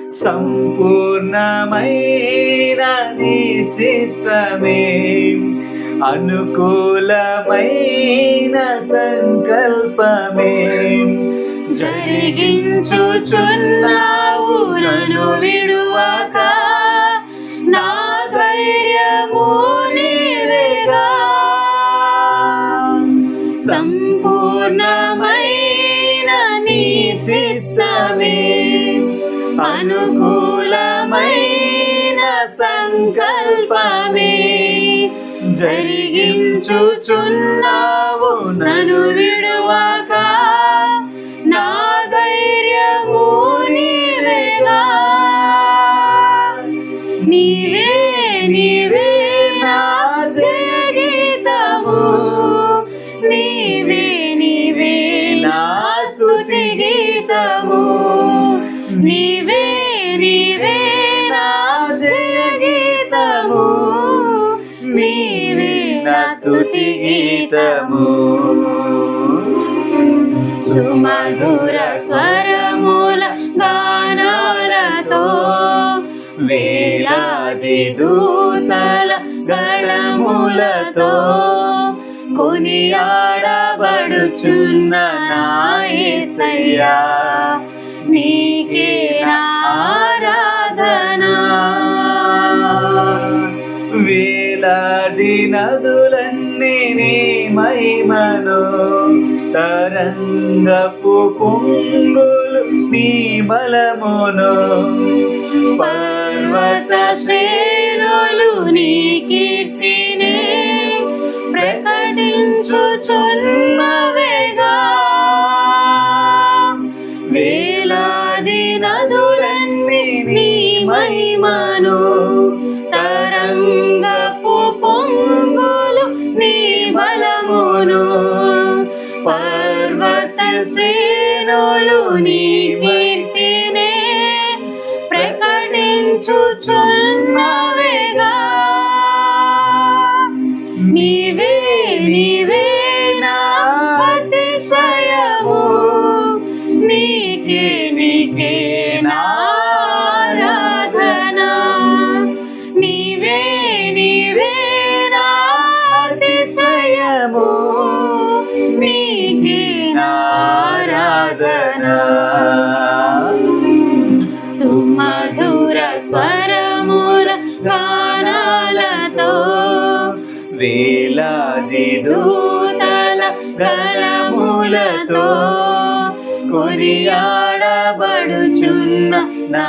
సంపూర్ణమైన నీ చిత్తమే అనుకూలమైన సంకల్పమే జరిగించుచున్నావు నన్ను విడువక నా ధైర్యము నీవేగా సంపూర్ణమైన నీ చిత్తమే అనుకూలమైన సంకల్పమే జరిగించుచున్నావు నన్ను విడువక నా ధైర్యము నీవేగా నీవే నీవే నా జయ గీతము నీవే నీవే నా స్తుతి గీతము నీవే నీవే నా జయ గీతము నీవే నా స్తుతి గీతము సుమధుర స్వరముల గానాలతో వేలాది దూతల గళములతో కొనియాడబడుచున్న నా యేసయ్యా నీకే నా ఆరాధన వేలాది నదులన్నీ నీ మహిమను తరంగపు పొంగులు నీ బలమును పర్వత శ్రేణులు నీ కీర్తినే ప్రకటించుచున్నవేగా వేలాది నదులన్నీ నీ మహిమను తరంగపు పొంగులు నీ బలమును పర్వత శ్రేణులు నీ కీర్తినే ప్రకటించుచున్నవేగా నీవే నీవే నా అతిశయము నీకే నీకే నా ఆరాధన నీవే నీవే నా అతిశయము నీకే నా ఆరాధన సుమధుర స్వరముల గానాలతో వేలాది దూతల గళములతో కొనియాడబడుచున్న నా